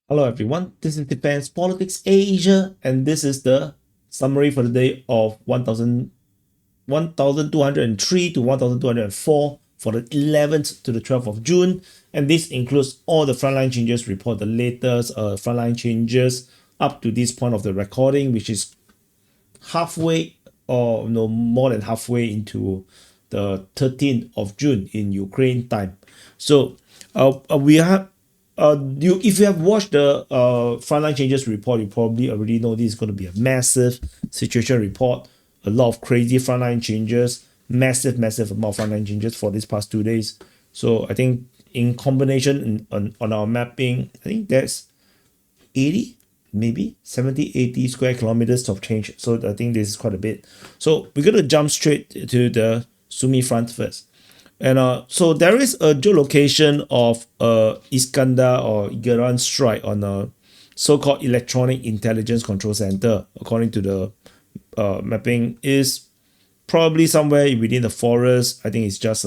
Hello everyone, this is Defense Politics Asia, and this is the summary for the day of 1203 to 1204 for the 11th to the 12th of June. And this includes all the frontline changes report, the latest frontline changes up to this point of the recording, which is halfway or no more than halfway into the 13th of June in Ukraine time. So we have if you have watched the frontline changes report, you probably already know this is going to be a massive situation report. A lot of crazy frontline changes, massive amount of frontline changes for these past 2 days. So I think in combination on our mapping, I think that's 80, maybe 70, 80 square kilometers of change. So I think this is quite a bit. So we're going to jump straight to the Sumi front first. And so there is a geolocation of Iskandar or Iran strike on a so-called Electronic Intelligence Control Center, according to the mapping, is probably somewhere within the forest. I think it's just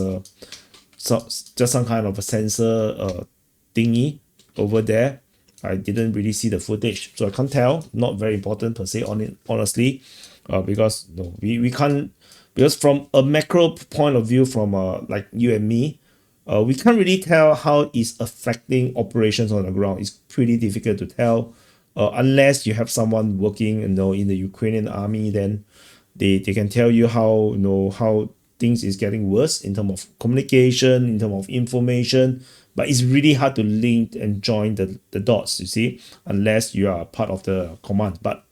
some kind of a sensor thingy over there. I didn't really see the footage, so I can't tell. Not very important per se on it, honestly, because no, we can't, because from a macro point of view, from like you and me, we can't really tell how it's affecting operations on the ground. It's pretty difficult to tell unless you have someone working, in the Ukrainian army. Then they can tell you how how things is getting worse in terms of communication, in terms of information. But it's really hard to link and join the dots, you see, unless you are part of the command. But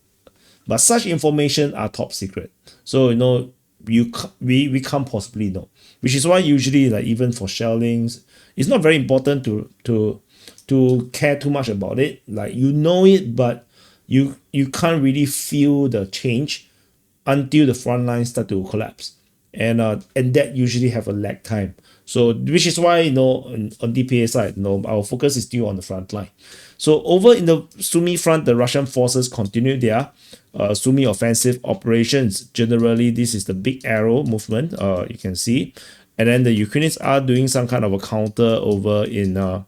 such information are top secret. So we can't possibly know, which is why usually, like, even for shellings, it's not very important to care too much about it. Like, it, but you can't really feel the change until the front lines start to collapse, and that usually have a lag time. So which is why, on DPA side, our focus is still on the front line. So over in the Sumy front, the Russian forces continue their Sumy offensive operations. Generally, this is the big arrow movement, you can see. And then the Ukrainians are doing some kind of a counter over in the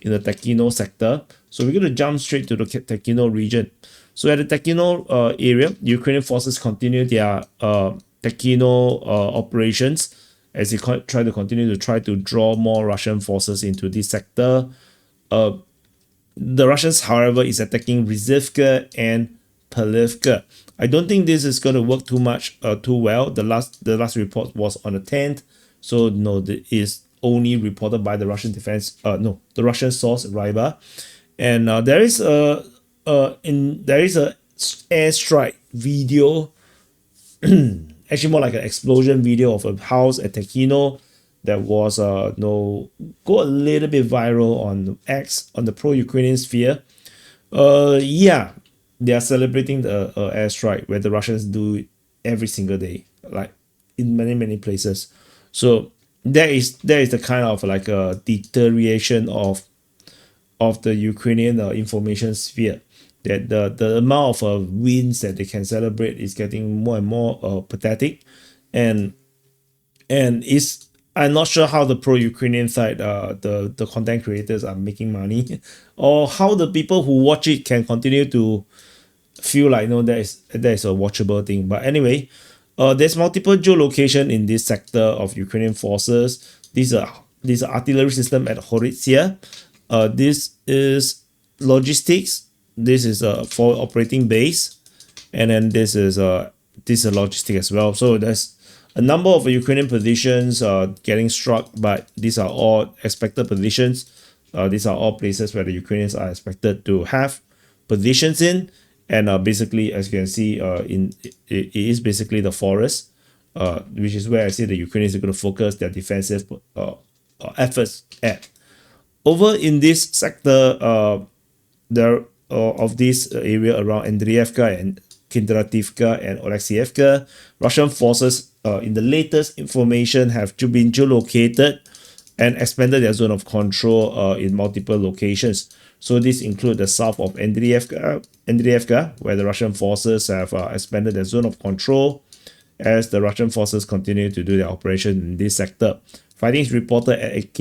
Tekkino sector. So we're going to jump straight to the Tekkino region. So at the Tekkino area, Ukrainian forces continue their Tekkino operations as they try to draw more Russian forces into this sector. The Russians, however, is attacking Rizivka and Palivka. I don't think this is going to work too well. The last report was on the 10th, so no, it is only reported by the Russian defense. The Russian source Ryba, and there is a airstrike video, actually more like an explosion video of a house at Tekkino that was go a little bit viral on X, on the pro-Ukrainian sphere. Yeah, they are celebrating the airstrike where the Russians do it every single day, like in many places. So there is the kind of like a deterioration of the Ukrainian information sphere, that the amount of wins that they can celebrate is getting more and more pathetic, and it's, I'm not sure how the pro-Ukrainian side, the content creators are making money, or how the people who watch it can continue to feel like there is a watchable thing. But anyway, there's multiple geolocation in this sector of Ukrainian forces. These are artillery system at Horitsia. This is logistics. This is for operating base, and then this is logistic as well. So there's a number of Ukrainian positions getting struck, but these are all expected positions. These are all places where the Ukrainians are expected to have positions in, and basically, as you can see, it is basically the forest, which is where I see the Ukrainians are going to focus their defensive efforts at. Over in this sector, there of this area around Andriivka and Kindrativka and Oleksievka, Russian forces, in the latest information, have been geolocated and expanded their zone of control in multiple locations. So this includes the south of Andriivka, where the Russian forces have expanded their zone of control as the Russian forces continue to do their operation in this sector. Fighting is reported at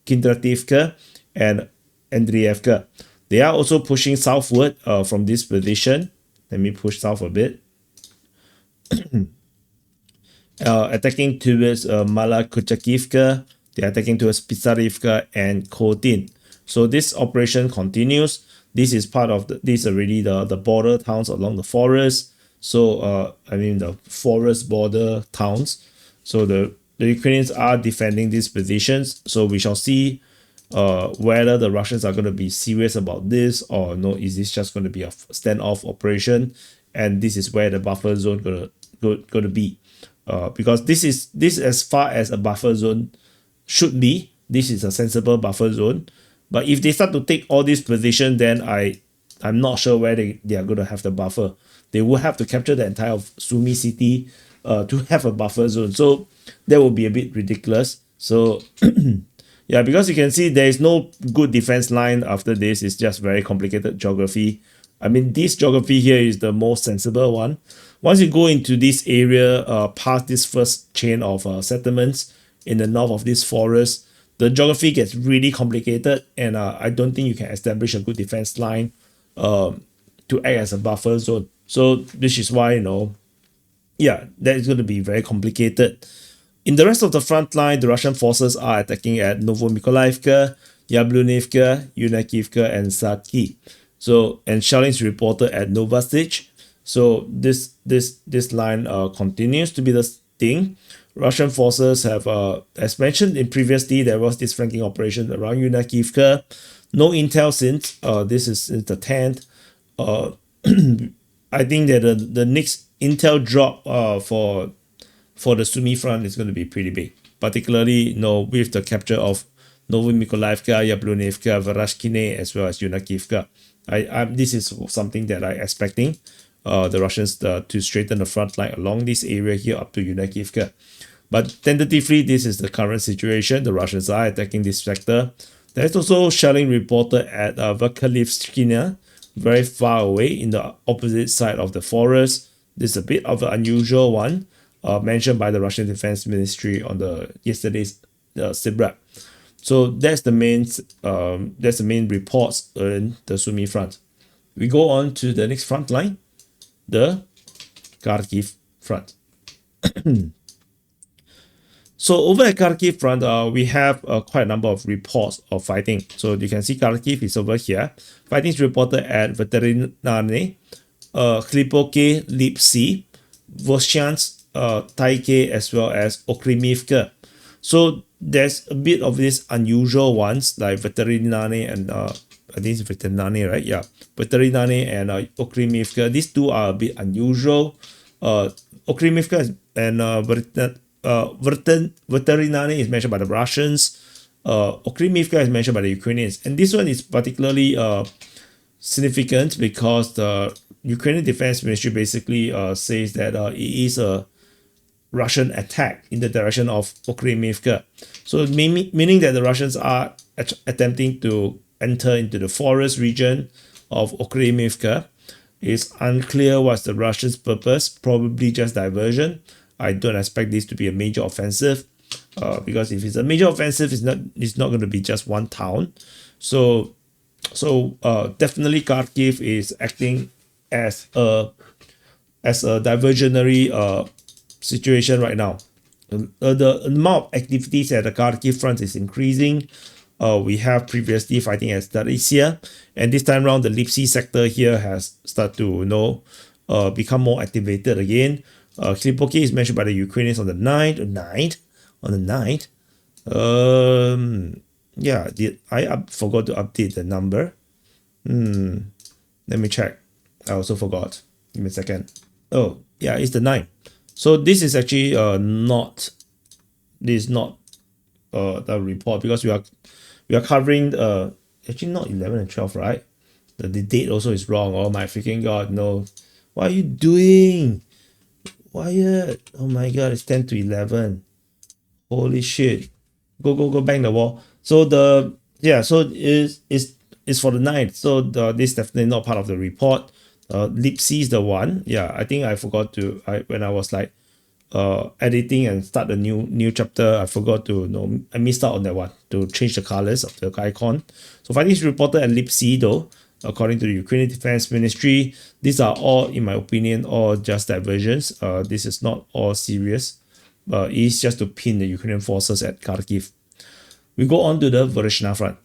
Kindrativka and Andriivka. They are also pushing southward from this position. Let me push south a bit. Attacking towards Malakuchakivka. They are attacking towards Pisarivka and Kotin. So this operation continues. This is part of this already the border towns along the forest. So I mean the forest border towns. So the Ukrainians are defending these positions. So we shall see whether the Russians are going to be serious about this or no. Is this just going to be a standoff operation? And this is where the buffer zone gonna be. Because this is as far as a buffer zone should be. This is a sensible buffer zone. But if they start to take all these positions, then I'm not sure where they are going to have the buffer. They will have to capture the entire of Sumy city to have a buffer zone. So that will be a bit ridiculous. So yeah, because you can see there is no good defense line after this. It's just very complicated geography. I mean, this geography here is the most sensible one. Once you go into this area, past this first chain of settlements in the north of this forest, the geography gets really complicated, and I don't think you can establish a good defense line to act as a buffer zone. So this is why, yeah, that is going to be very complicated. In the rest of the front line, the Russian forces are attacking at Novomykolaivka, Yablunivka, Yunakivka, and Saki. So, and shelling is reported at Novosich. So this line continues to be the thing. Russian forces have, as mentioned in previously, there was this flanking operation around Yunakivka. No intel since. This is since the 10th. I think that the next intel drop for the Sumy front is going to be pretty big, particularly with the capture of Novomykolaivka, Yablunivka, Verashkine, as well as Yunakivka. This is something that I'm expecting the Russians to straighten the front line along this area here up to Yunakivka. But tentatively, this is the current situation. The Russians are attacking this sector. There's also shelling reported at Vakalivskina, very far away in the opposite side of the forest. This is a bit of an unusual one, mentioned by the Russian Defense Ministry on yesterday's SITREP. So that's the main reports in the Sumy front. We go on to the next front line, the Kharkiv front. So over at Kharkiv front, we have quite a number of reports of fighting. So you can see Kharkiv is over here. Fighting is reported at Veterinarne, Khlipoke, Lipsy, Voshansk, Taike, as well as Okremivka. So there's a bit of these unusual ones like Veterinarne and I think it's Veterinarne, right? Yeah, Veterinarne and Okremivka. These two are a bit unusual. Okremivka and Veterinarne is mentioned by the Russians. Okremivka is mentioned by the Ukrainians, and this one is particularly significant because the Ukrainian Defense Ministry basically says that it is a Russian attack in the direction of Okremivka. So meaning that the Russians are attempting to enter into the forest region of Okremivka. It's unclear what's the Russians' purpose, probably just diversion. I don't expect this to be a major offensive because if it's a major offensive, it's not going to be just one town. So definitely Kharkiv is acting as a diversionary situation right now. The amount of activities at the Kharkiv front is increasing. We have previously fighting at Starisia, and this time around the Lipsy sector here has started to become more activated again. Khlipoke is mentioned by the Ukrainians on the 9th. Yeah, I forgot to update the number. Let me check. I also forgot. Give me a second. Oh, yeah, it's the 9th. So this is actually not the report because we are covering actually not 11 and 12, right? The date also is wrong. Oh my freaking god, no. What are you doing? Wyatt, oh my god, it's 10 to 11. Holy shit. Go bang the wall. So so it's for the 9th. So this is definitely not part of the report. Lipsy is the one. Yeah, I think I forgot to when I was like editing and start a new chapter. I forgot to I missed out on that one to change the colors of the icon. So fighting is reported at Lipsy though, according to the Ukrainian Defense Ministry. These are all, in my opinion, all just diversions. This is not all serious. It's just to pin the Ukrainian forces at Kharkiv. We go on to the Voronezh front.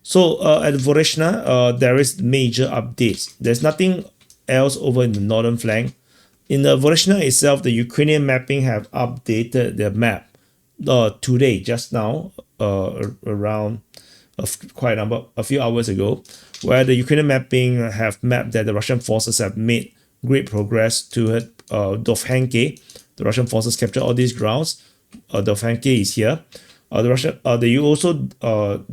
So at Voronezh, there is major updates. There's nothing else over in the northern flank. In the Voronezh itself, the Ukrainian mapping have updated their map today, just now, around a few hours ago, where the Ukrainian mapping have mapped that the Russian forces have made great progress toward Dovhanki. The Russian forces captured all these grounds. Dovhanki is here. They also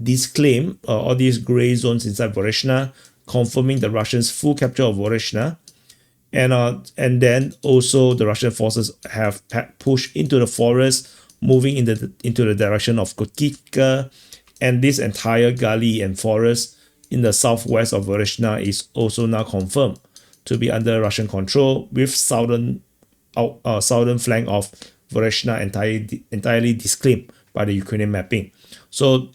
disclaim all these gray zones inside Voronezh, confirming the Russians' full capture of Voronezh. And then also the Russian forces have pushed into the forest, moving into the direction of Kotkivka, and this entire gully and forest in the southwest of Voronezh is also now confirmed to be under Russian control, with southern flank of Voronezh entirely disclaimed by the Ukrainian mapping. So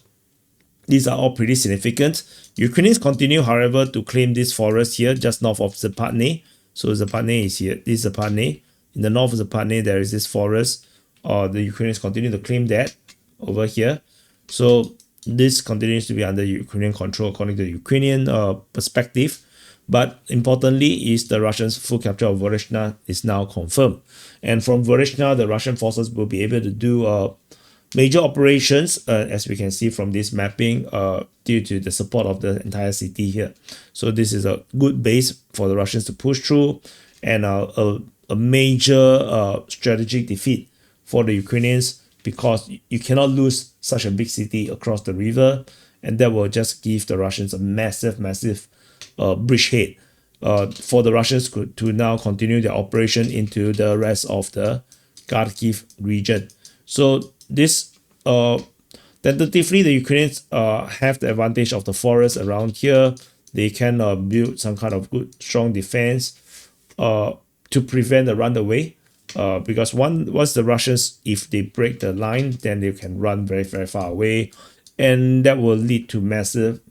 these are all pretty significant. Ukrainians continue, however, to claim this forest here just north of Zapadne. So Zapadne is here. This is Zapadne. In the north of Zapadne, there is this forest. The Ukrainians continue to claim that over here. So this continues to be under Ukrainian control according to the Ukrainian perspective. But importantly is the Russians' full capture of Voronezh is now confirmed. And from Voronezh, the Russian forces will be able to do major operations, as we can see from this mapping, due to the support of the entire city here. So this is a good base for the Russians to push through, and a major strategic defeat for the Ukrainians, because you cannot lose such a big city across the river, and that will just give the Russians a massive bridgehead for the Russians to now continue their operation into the rest of the Kharkiv region. So this tentatively, the Ukrainians have the advantage of the forest around here. They can build some kind of good strong defense to prevent the runaway, because once the Russians, if they break the line, then they can run very far away, and that will lead to massive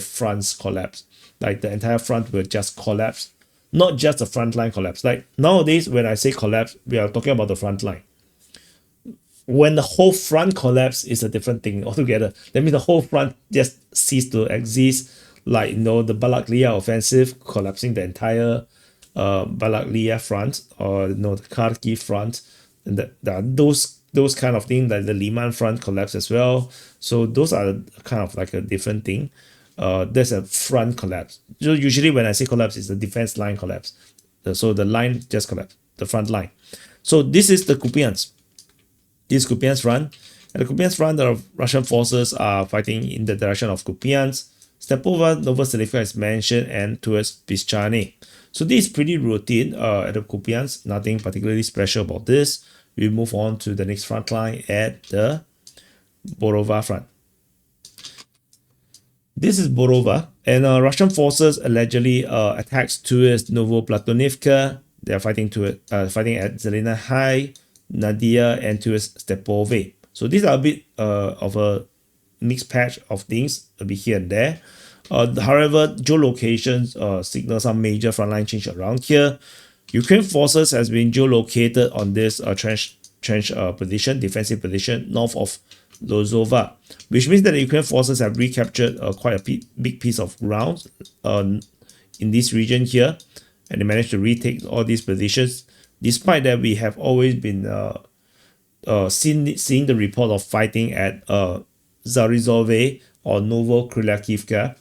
fronts collapse. Like the entire front will just collapse, not just the front line collapse. Like nowadays, when I say collapse, we are talking about the front line. When the whole front collapse is a different thing altogether. That means the whole front just cease to exist. Like, the Balaklia offensive collapsing the entire Balaklia front, or the Kharkiv front, and those kind of things, like the Liman front collapse as well. So those are kind of like a different thing. There's a front collapse. So usually when I say collapse, it's the defense line collapse. So the line just collapsed, the front line. So this is the Kupiansk. This is Kupiansk front. At the Kupiansk front, the Russian forces are fighting in the direction of Kupiansk. Stepova, Novoselivka is mentioned, and towards Pischane. So this is pretty routine at the Kupiansk. Nothing particularly special about this. We move on to the next front line at the Borova front. This is Borova, and Russian forces allegedly attacks towards Novoplatonivka. They are fighting at Zelena High, Nadia, and towards Stepove. So these are a bit of a mixed patch of things, a bit here and there. However, geolocations signal some major frontline change around here. Ukraine forces has been geolocated on this trench position, defensive position north of Lozova, which means that the Ukraine forces have recaptured quite a big piece of ground in this region here, and they managed to retake all these positions. Despite that, we have always been seeing the report of fighting at Zarizove or Novokryakivka.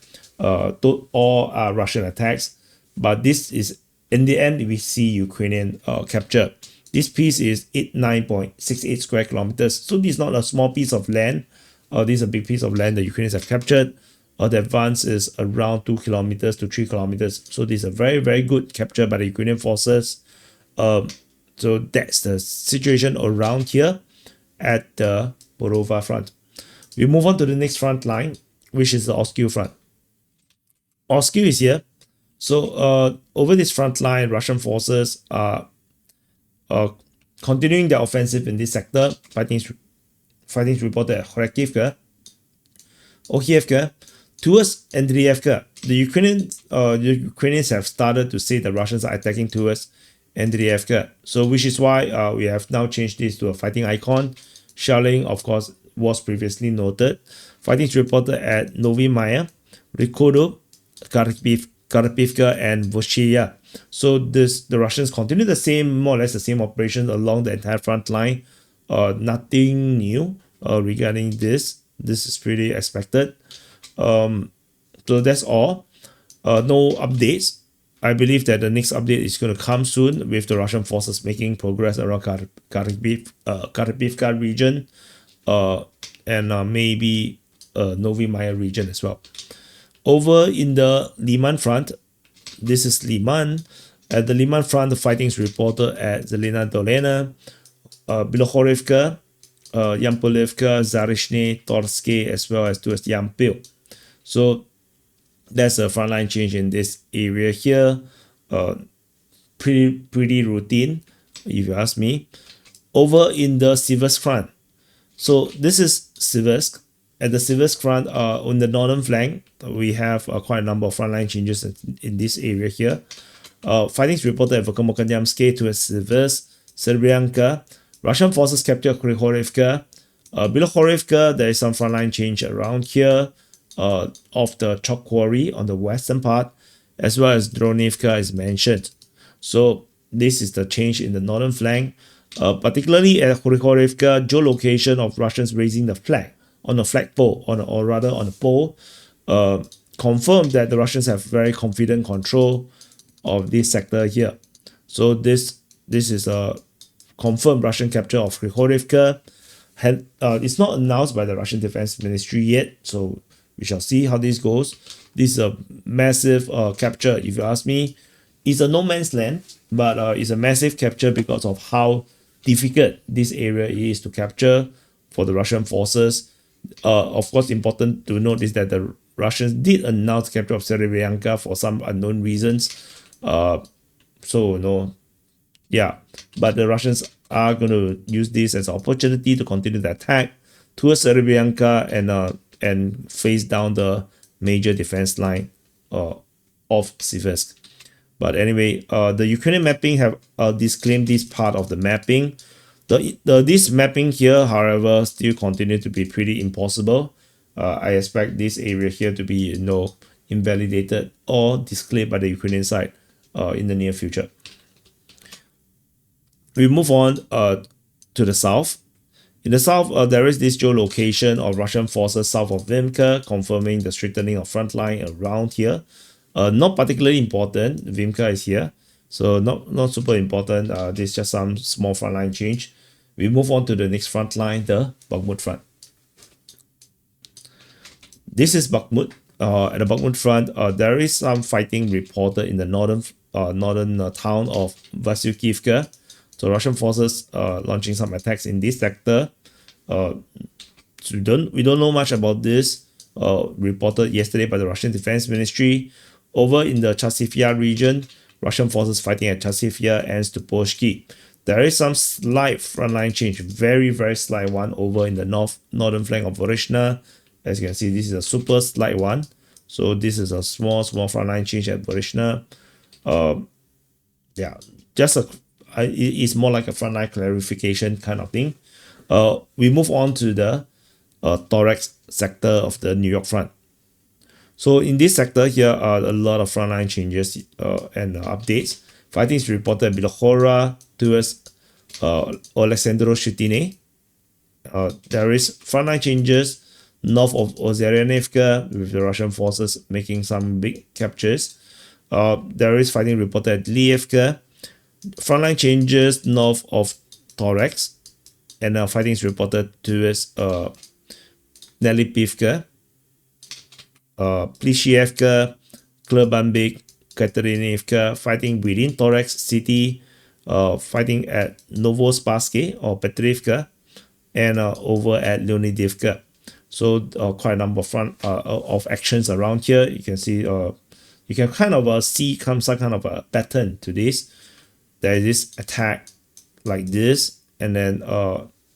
All are Russian attacks, but this is, in the end, we see Ukrainian capture. This piece is 89.68 square kilometers. So this is not a small piece of land. This is a big piece of land the Ukrainians have captured. The advance is around 2 kilometers to 3 kilometers. So this is a very good capture by the Ukrainian forces. So that's the situation around here at the Borova front. We move on to the next front line, which is the Oskil front. Oskil is here. So over this front line, Russian forces are continuing their offensive in this sector. Fightings reported at Kharkivka, Okhivka, towards Andriivka. The Ukrainians have started to say the Russians are attacking towards Andriivka. So which is why we have now changed this to a fighting icon. Shelling, of course, was previously noted. Fightings reported at Novy Maya, Rikodo, Karpivka, and Voshchaya. So the Russians continue the same, more or less the same operations along the entire front line. Nothing new regarding this. This is pretty expected. So that's all. No updates. I believe that the next update is going to come soon with the Russian forces making progress around Karpivka region and maybe Novy Maya region as well. Over in the Liman front, this is Liman. At the Liman front, the fighting is reported at Zelena Dolena, Bilohorivka, Yampolivka, Zarishny, Torske, as well as towards Yampil. So that's a frontline change in this area here. Pretty routine, if you ask me. Over in the Siversk front. So this is Siversk. At the Siversk front, on the northern flank, we have quite a number of frontline changes in this area here. Fightings reported at Volkomokadyamsky towards Siversk, Serbianka. Russian forces captured Krychorivka. Below Horivka, there is some frontline change around here of the chalk quarry on the western part, as well as Dronivka is mentioned. So this is the change in the northern flank, particularly at Krychorivka, geolocation of Russians raising the flag on a flagpole, or rather on a pole, confirmed that the Russians have very confident control of this sector here. So this is a confirmed Russian capture of Krychorivka. It's not announced by the Russian Defense Ministry yet, so we shall see how this goes. This is a massive capture, if you ask me. It's a no man's land, but it's a massive capture because of how difficult this area is to capture for the Russian forces. Of course, important to note is that the Russians did announce capture of Serebryanka for some unknown reasons. But the Russians are going to use this as an opportunity to continue the attack towards Serebryanka and face down the major defense line of Siversk. But anyway, the Ukrainian mapping have disclaimed this part of the mapping. This mapping here, however, still continue to be pretty impossible. I expect this area here to be invalidated or disclaimed by the Ukrainian side in the near future. We move on to the south. In the south, there is this geolocation of Russian forces south of Vimka, confirming the strengthening of front line around here. Not particularly important. Vimka is here, so not super important. This is just some small frontline change. We move on to the next front line, the Bakhmut front. This is Bakhmut. At the Bakhmut front, there is some fighting reported in the northern town of Vasyukivka. So Russian forces launching some attacks in this sector. We don't know much about this. Reported yesterday by the Russian Defense Ministry. Over in the Chasivya region, Russian forces fighting at Chasivya and Stuposhki. There is some slight frontline change, very slight one over in the northern flank of Vorishna. As you can see, this is a super slight one. So this is a small frontline change at Vorishna. It's more like a frontline clarification kind of thing. We move on to the thorax sector of the New York front. So in this sector here are a lot of frontline changes and updates. Fighting is reported at Bilohora towards Alexandro Shutine. There is frontline changes north of Ozerianivka with the Russian forces making some big captures. There is fighting reported at Lievka. Frontline changes north of Thorax, and fighting is reported towards Nelipivka, Plishievka, Klebambik, Katerinivka, fighting within Thorax city, fighting at Novospassky or Petrivka, and over at Leonidivka. So quite a number of actions around here. You can see, you can kind of see some kind of a pattern to this. There is this attack like this, and then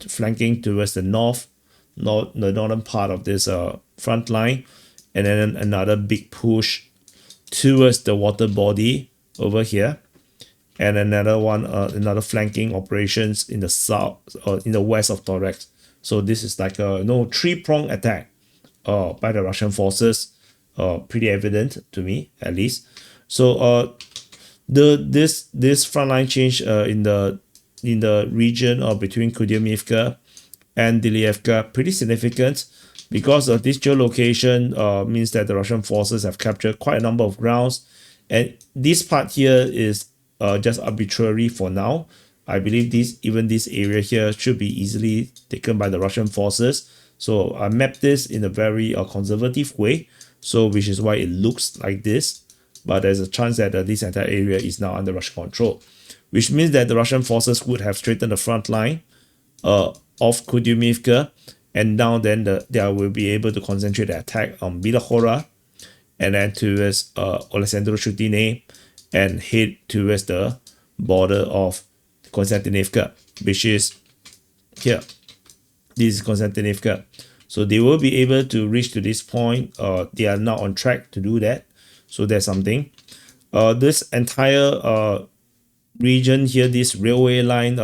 flanking towards the the northern part of this front line, and then another big push towards the water body over here, and another one, another flanking operations in the south or in the west of Thorax. So this is like a three-pronged attack by the Russian forces, pretty evident to me at least. So this frontline change in the region between Kudyumivka and Dilievka pretty significant, because of this geolocation means that the Russian forces have captured quite a number of grounds, and this part here is just arbitrary for now. I believe this area here should be easily taken by the Russian forces. So I mapped this in a very conservative way, so which is why it looks like this. But there's a chance that this entire area is now under Russian control, which means that the Russian forces would have straightened the front line of Kudyumivka, and now then they will be able to concentrate the attack on Bilohora and then towards Alexandru Shutine and head towards the border of Konstantinivka, which is here. This is Konstantinivka. So they will be able to reach to this point. They are now on track to do that. So there's something. This entire region here, this railway line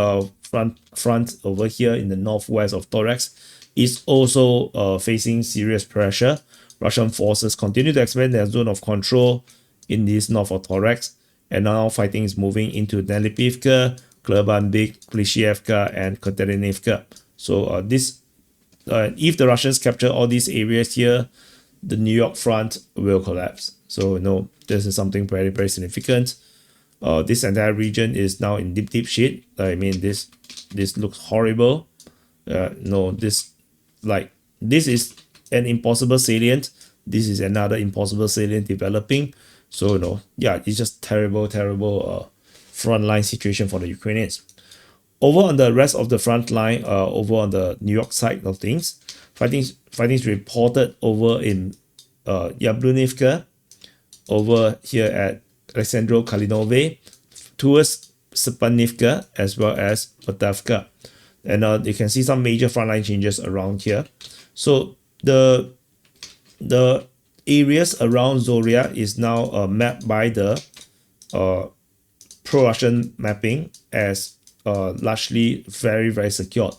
front over here in the northwest of Thorax, is also facing serious pressure. Russian forces continue to expand their zone of control in this north of Thorax, and now fighting is moving into Nelipivka, Klebanbik, Klishchievka, and Katerinivka. So if the Russians capture all these areas here, the New York front will collapse. So this is something very, very significant. This entire region is now in deep shit. I mean, this looks horrible. This is an impossible salient. This is another impossible salient developing. So it's just terrible frontline situation for the Ukrainians. Over on the rest of the front line, over on the New York side of things, fighting is reported over in Yablunivka, over here at Alexandro Kalinove, towards Stepanivka, as well as Potavka. And you can see some major frontline changes around here. So the areas around Zoria is now mapped by the pro-Russian mapping as largely very, very secured.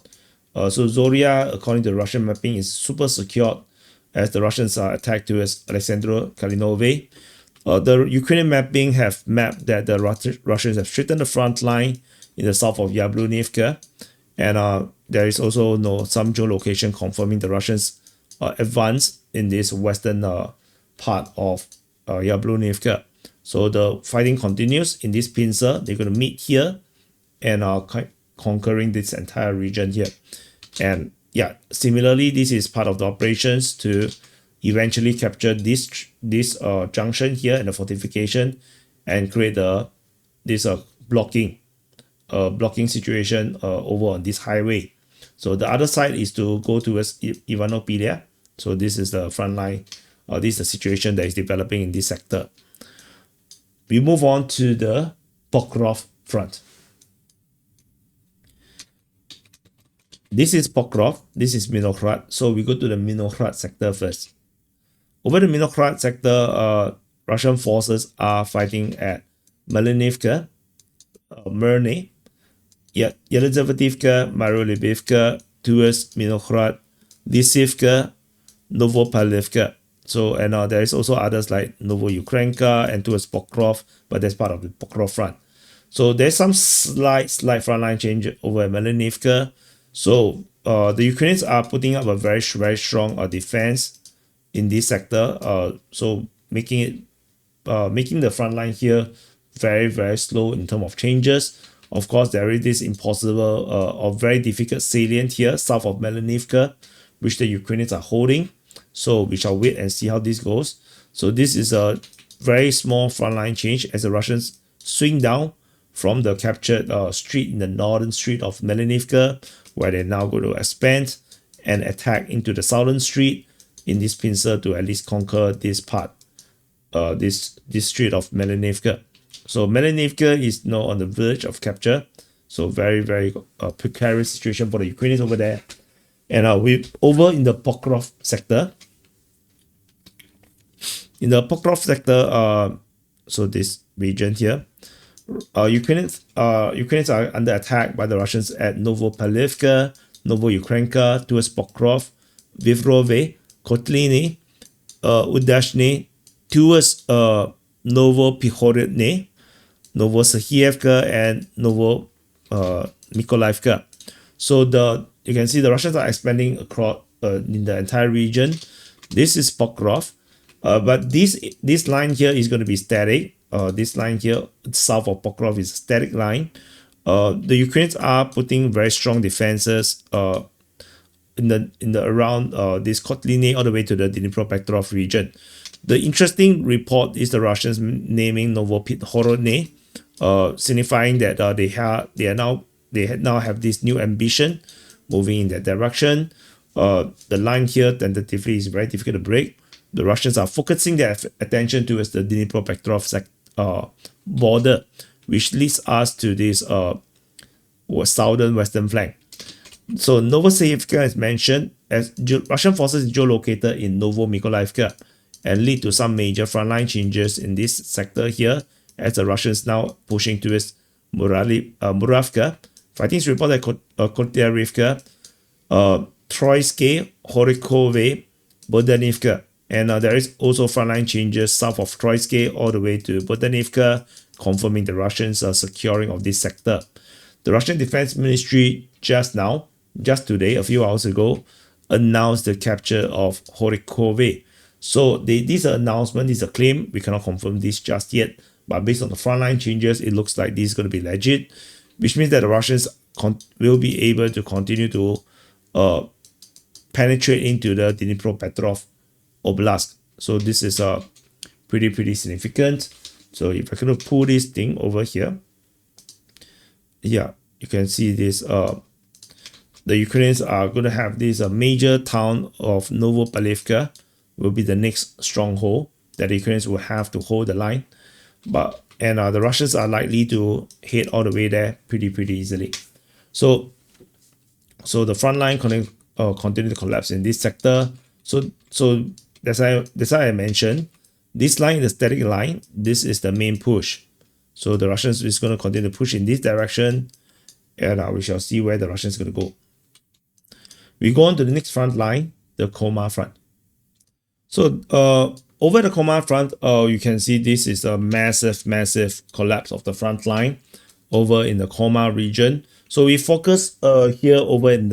So Zoria, according to Russian mapping, is super secured as the Russians are attacked towards Alexandro Kalinove. The Ukrainian mapping have mapped that the Russians have straightened the front line in the south of Yablunivka, and there is also some geolocation confirming the Russians advance in this western part of Yablunivka. So the fighting continues in this pincer. They're going to meet here and conquering this entire region here. And yeah, similarly, this is part of the operations to eventually capture this junction here and the fortification and create this blocking situation over on this highway. So the other side is to go towards Ivanopilia. So this is the front line. This is the situation that is developing in this sector. We move on to the Pokrov front. This is Pokrov. This is Minokhrad. So we go to the Minokhrad sector first. Over the Minokhrad sector, Russian forces are fighting at Melanivka, Myrne, Yelizavetivka, Marolibivka, towards Minokhrad, Lisivka, Novopavlivka. So, and there is also others like Novoukrenka and towards Pokrov, but that's part of the Pokrov front. So there's some slight frontline change over at Melanivka. So the Ukrainians are putting up a very, very strong defense in this sector. So making the front line here very, very slow in terms of changes. Of course, there is this impossible or very difficult salient here south of Melanivka, which the Ukrainians are holding. So we shall wait and see how this goes. So this is a very small frontline change as the Russians swing down from the captured street in the northern street of Melanivka, where they're now going to expand and attack into the southern street in this pincer to at least conquer this part, this street of Melanivka. So Melanivka is now on the verge of capture. So very, very precarious situation for the Ukrainians over there. And we over in the Pokrov sector. In the Pokrov sector, so this region here, Ukrainians are under attack by the Russians at Novopavlivka, Novoukrenka, towards Pokrov, Vivrove, Kotliny, Udashny, towards Novopihorodny, Novosahievka, and Mykolaievka. So you can see the Russians are expanding across in the entire region. This is Pokrov, but this line here is going to be static. This line here south of Pokrov is a static line. The Ukrainians are putting very strong defenses in the around this Kotliny all the way to the Dnipropetrovsk region. The interesting report is the Russians naming Novopihorodny, signifying that they now have this new ambition moving in that direction. The line here tentatively is very difficult to break. The Russians are focusing their attention towards the Dnipropetrovsk border, which leads us to this southern western flank. So Novosahievka is mentioned as Russian forces geolocated in Novomykolaievka and lead to some major frontline changes in this sector here as the Russians now pushing towards Muravka. Fighting is reported at Kotyarivka, Troitsky, Horikove, Bodanivka. And there is also frontline changes south of Troitsky all the way to Bodanivka, confirming the Russians are securing of this sector. The Russian Defense Ministry just today, a few hours ago, announced the capture of Horikove. So this announcement is a claim. We cannot confirm this just yet, but based on the frontline changes, it looks like this is going to be legit, which means that the Russians will be able to continue to penetrate into the Dnipropetrovsk Oblast. So this is pretty significant. So if I can pull this thing over here, yeah, you can see this. The Ukrainians are going to have this major town of Novopavlivka will be the next stronghold that the Ukrainians will have to hold the line. And the Russians are likely to head all the way there pretty easily. So the front line continue to collapse in this sector. So that's why I mentioned this line is the static line. This is the main push. So the Russians is going to continue to push in this direction, and we shall see where the Russians are going to go. We go on to the next front line, the Koma front. So over the Koma front, you can see this is a massive collapse of the front line over in the Koma region. So we focus here over in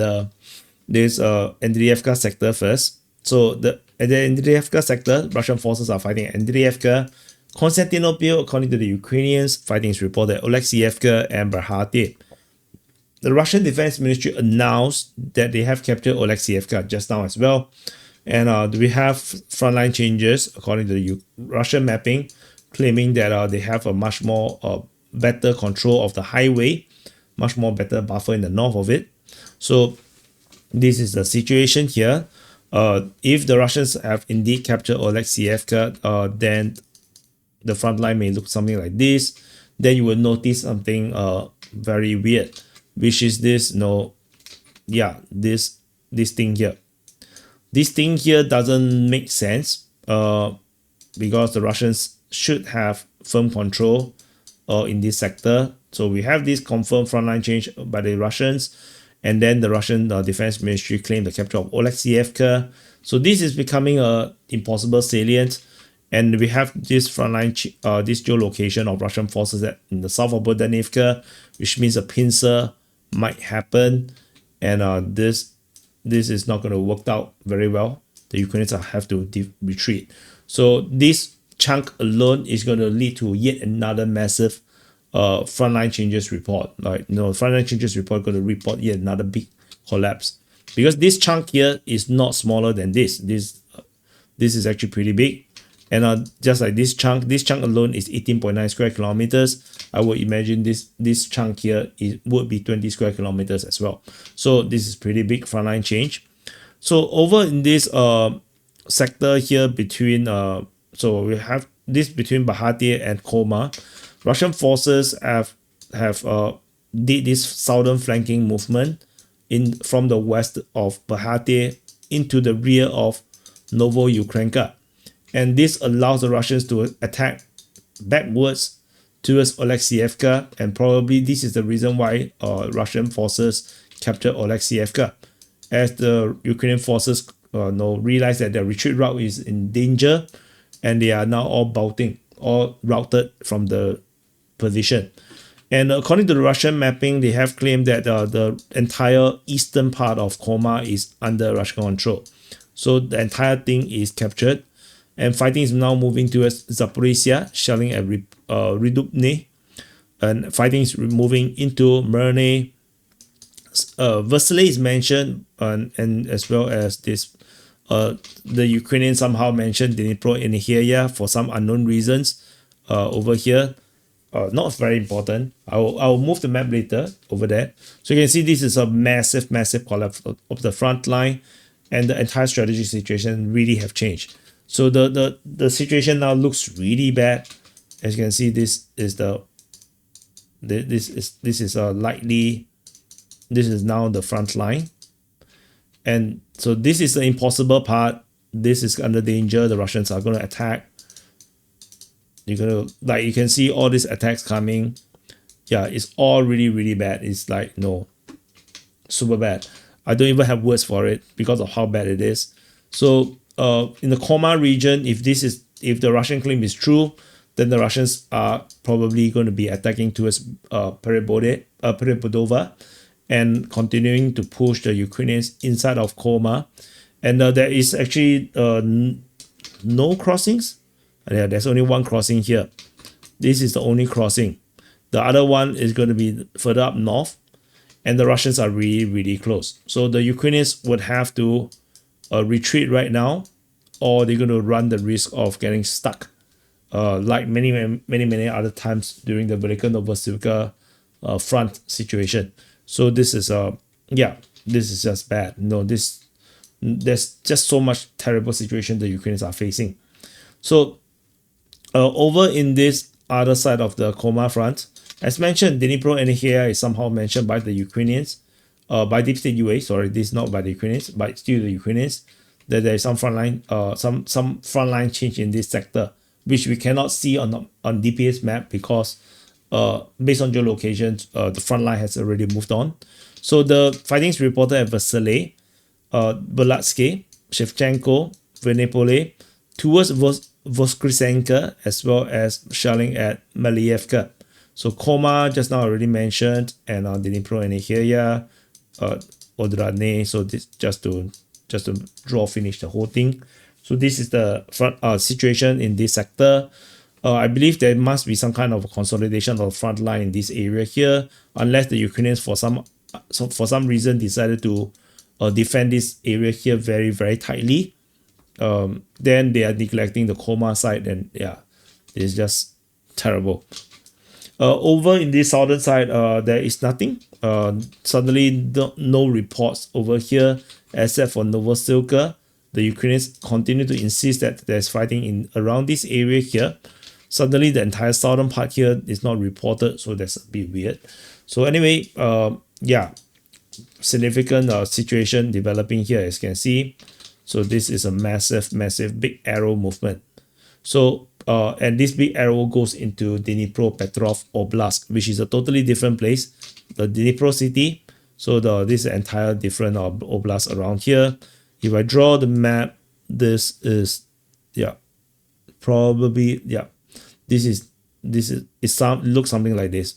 this Andriivka sector first. So at the Andriivka sector, Russian forces are fighting at Andriivka. Constantinople, according to the Ukrainians, fighting is reported at Oleksievka and Berhaty. The Russian Defense Ministry announced that they have captured Oleksievka just now as well. And we have frontline changes according to the Russian mapping, claiming that they have a much more better control of the highway, much more better buffer in the north of it. So this is the situation here. If the Russians have indeed captured Oleksievka, then the front line may look something like this. Then you will notice something very weird, which is this, this thing here. This thing here doesn't make sense because the Russians should have firm control in this sector. So we have this confirmed frontline change by the Russians, and then the Russian Defense Ministry claimed the capture of Oleksievka. So this is becoming a impossible salient, and we have this frontline, this geolocation of Russian forces in the south of Bodanivka, which means a pincer might happen, and this is not going to work out very well. The Ukrainians have to retreat. So this chunk alone is going to lead to yet another massive frontline changes report. Frontline changes report going to report yet another big collapse, because this chunk here is not smaller than this. This is actually pretty big. And just like this chunk alone is 18.9 square kilometers. I would imagine this chunk here would be 20 square kilometers as well. So this is pretty big frontline change. So over in this sector here between so we have this between Berhaty and Koma, Russian forces have did this southern flanking movement in from the west of Bahate into the rear of Novoyukreenka, and this allows the Russians to attack backwards towards Oleksievka, and probably this is the reason why Russian forces captured Oleksievka, as the Ukrainian forces realize that their retreat route is in danger, and they are now all bolting, all routed from the position. And according to the Russian mapping, they have claimed that the entire eastern part of Koma is under Russian control. So the entire thing is captured, and fighting is now moving towards Zaporizhia, shelling at Redupne, and fighting is moving into Merne. Vasily is mentioned, and as well as this, the Ukrainians somehow mentioned Dnipro and Niheria for some unknown reasons over here. Not very important. I'll move the map later over there. So you can see this is a massive collapse of the front line, and the entire strategy situation really have changed. So the situation now looks really bad. As you can see, this is now the front line, and so this is the impossible part. This is under danger. The Russians are going to attack. You're gonna, like, you can see all these attacks coming. Yeah, it's all really bad. It's like, no, super bad. I don't even have words for it because of how bad it is. So in the Koma region, if the Russian claim is true, then the Russians are probably going to be attacking towards Perepodova and continuing to push the Ukrainians inside of Koma. And there is actually no crossings. Yeah, there's only one crossing here. This is the only crossing. The other one is going to be further up north, and the Russians are really close. So the Ukrainians would have to retreat right now, or they're going to run the risk of getting stuck, like many other times during the Velika Novosilka front situation. So this is this is just bad. There's just so much terrible situation the Ukrainians are facing. So over in this other side of the Koma front, as mentioned, Dnipro and Niheria is somehow mentioned by the Ukrainians, by Deep State UA. Sorry, this is not by the Ukrainians, but still the Ukrainians. That there is some frontline, some frontline change in this sector, which we cannot see on DPS map because based on geolocation, the front line has already moved on. So the fighting is reported at Vasily, Belatske, Shevchenko, Venepole, towards Voskresenka, as well as shelling at Malievka. So Koma, just now already mentioned, and Dnipro and Niheria, Odradne. So this just to finish the whole thing. So this is the front situation in this sector. I believe there must be some kind of consolidation of the front line in this area here, unless the Ukrainians for some reason decided to defend this area here very tightly. Then they are neglecting the Koma side, and yeah, it's just terrible. Over in this southern side, there is nothing. Suddenly no reports over here except for Novosilka. The Ukrainians continue to insist that there's fighting in around this area here. Suddenly the entire southern part here is not reported, so that's a bit weird. So anyway, yeah, significant situation developing here, as you can see. So this is a massive big arrow movement. So and this big arrow goes into Dnipro-Petrov Oblast, which is a totally different place, the Dnipro city. So this entire different oblast around here. If I draw the map, this is, yeah, probably, yeah, it looks something like this.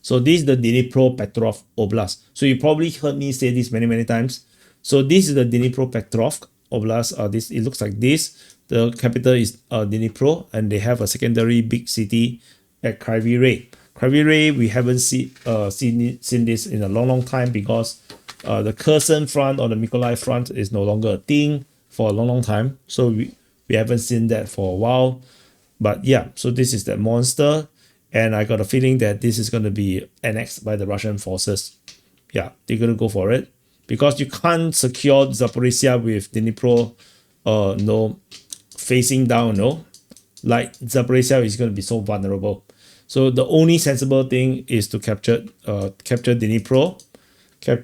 So this is the Dnipro-Petrov Oblast. So you probably heard me say this many times. So this is the Dnipro-Petrov Oblast. It looks like this. The capital is Dnipro, and they have a secondary big city at Kryvyi Rih. Kryvyi Rih, we haven't seen this in a long time, because the Kherson front or the Mykolaiv front is no longer a thing for a long time. So we haven't seen that for a while. But yeah, so this is that monster, and I got a feeling that this is going to be annexed by the Russian forces. Yeah, they're going to go for it, because you can't secure Zaporizhia with Dnipro facing down, like Zaporizhia is going to be so vulnerable. So the only sensible thing is to capture Dnipro, and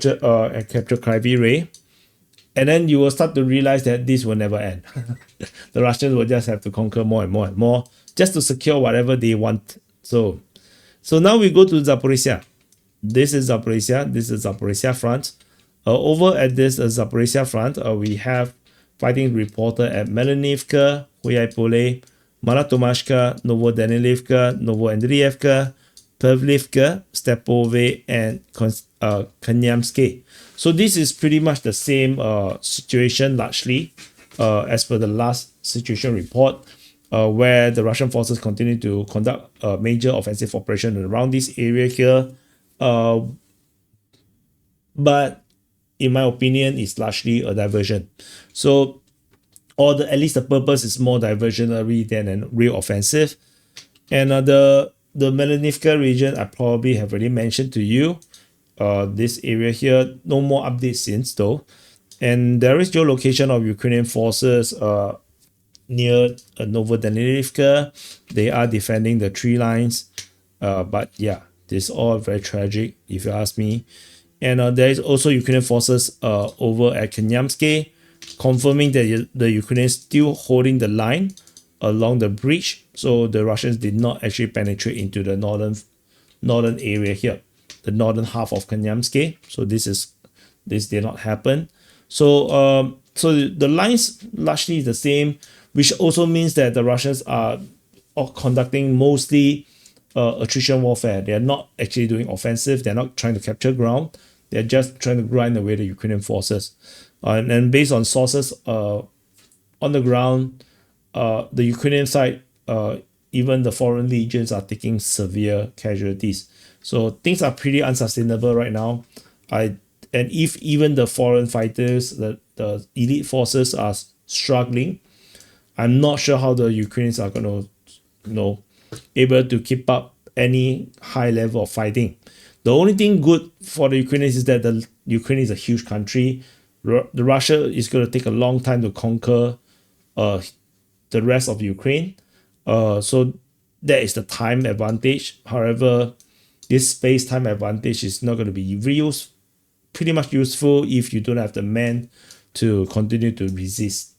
capture Kryvyi Rih, and then you will start to realize that this will never end. The Russians will just have to conquer more and more and more just to secure whatever they want. So now we go to Zaporizhia. This is Zaporizhia. This is Zaporizhia front. Over at this Zaporizhia front, we have fighting reported at Melanivka, Huyaipole, Malatomashka, Novodanilivka, Novoandrievka, Pavlivka, Stepove, and Kanyamsky. So this is pretty much the same situation largely as per the last situation report, where the Russian forces continue to conduct a major offensive operation around this area here. But in my opinion, it's largely a diversion. So, or at least the purpose is more diversionary than a real offensive. And the Melanivka region, I probably have already mentioned to you. This area here, no more updates since though. And there is geolocation of Ukrainian forces near Novodanilivka. They are defending the tree lines. But yeah, this is all very tragic if you ask me. And there is also Ukrainian forces over at Kanyamsky, confirming that the Ukrainians still holding the line along the bridge. So the Russians did not actually penetrate into the northern area here, the northern half of Kanyamsky. So this did not happen. So the lines largely the same, which also means that the Russians are conducting mostly attrition warfare. They are not actually doing offensive. They're not trying to capture ground. They're just trying to grind away the Ukrainian forces. And based on sources on the ground, the Ukrainian side, even the foreign legions are taking severe casualties. So things are pretty unsustainable right now. And if even the foreign fighters, the elite forces are struggling, I'm not sure how the Ukrainians are going to, able to keep up any high level of fighting. The only thing good for the Ukrainians is that the Ukraine is a huge country. The Russia is going to take a long time to conquer the rest of Ukraine. So that is the time advantage. However, this space-time advantage is not going to be pretty much useful if you don't have the men to continue to resist.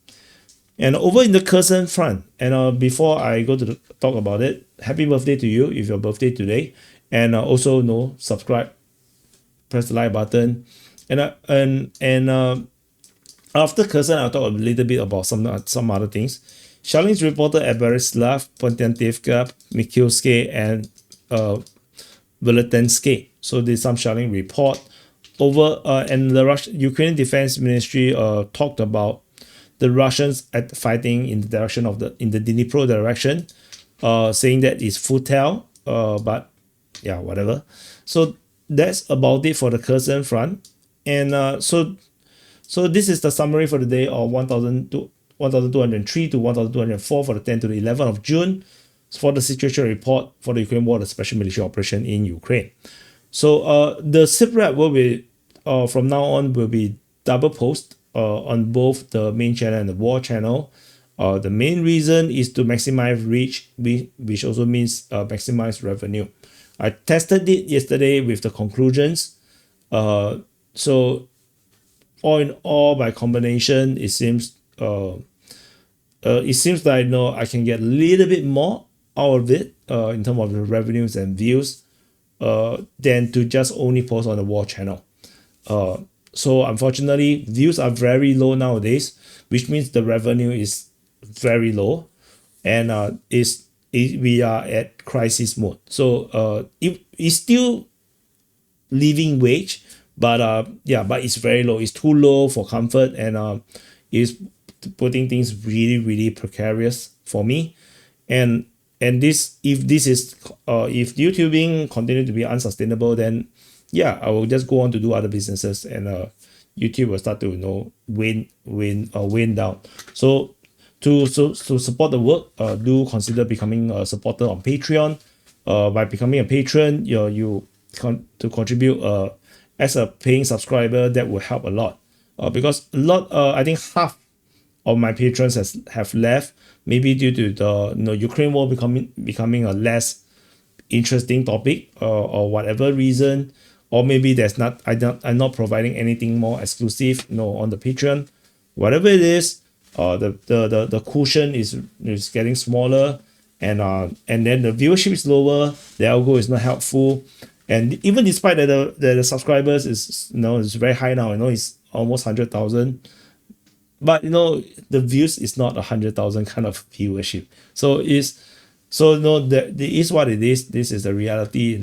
And over in the Kherson front, and before I go to talk about it, happy birthday to you if your birthday today. And also subscribe, press the like button, and after Kherson, I'll talk a little bit about some other things. Shelling is reported at Berislav, Pontiantivka, Mikhailsky, and Veletensky. So there's some shelling report over, and the Ukrainian Defense Ministry talked about the Russians fighting in the direction of the Dnipro direction, saying that it's futile, but yeah, whatever. So that's about it for the Kherson front. And so this is the summary for the day of 1203 to 1204 for the 10 to the 11th of June for the situation report for the Ukraine war, the special military operation in Ukraine. So the SITREP will be from now on will be double post on both the main channel and the war channel. The main reason is to maximize reach, which also means maximize revenue. I tested it yesterday with the conclusions. So all in all, by combination, it seems like I can get a little bit more out of it in terms of the revenues and views than to just only post on the war channel. So unfortunately, views are very low nowadays, which means the revenue is very low, and we are at crisis mode. So it's still living wage, but but it's very low. It's too low for comfort, and it's putting things really, really precarious for me. And if YouTubing continue to be unsustainable, then yeah, I will just go on to do other businesses, and YouTube will start to wane down. So to support the work, do consider becoming a supporter on Patreon. By becoming a patron, to contribute as a paying subscriber, that will help a lot. Because I think half of my patrons have left, maybe due to the Ukraine war becoming a less interesting topic or whatever reason, or maybe I'm not providing anything more exclusive, on the Patreon, whatever it is, the cushion is getting smaller, and then the viewership is lower, the algo is not helpful, and even despite that the subscribers is very high now, it's almost 100,000, but the views is not 100,000 kind of viewership. That is what it is. This is the reality,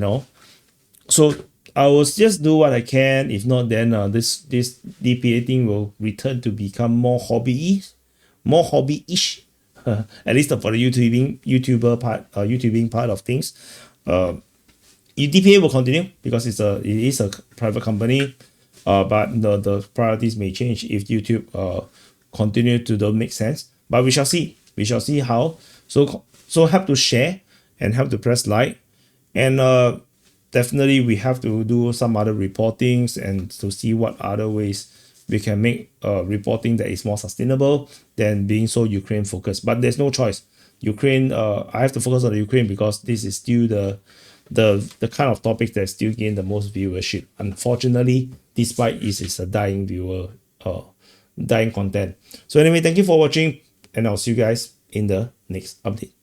So I will just do what I can. If not, then this DPA thing will return to become more hobbyish, at least for the YouTubing part of things. DPA will continue because it is a private company, but the priorities may change if YouTube continue to don't make sense. But we shall see how. So have to share and have to press like, and definitely we have to do some other reportings and to see what other ways we can make reporting that is more sustainable than being so Ukraine focused. But there's no choice. Ukraine, I have to focus on the Ukraine because this is still the kind of topic that still gain the most viewership. Unfortunately, despite it is a dying content. So anyway, thank you for watching, and I'll see you guys in the next update.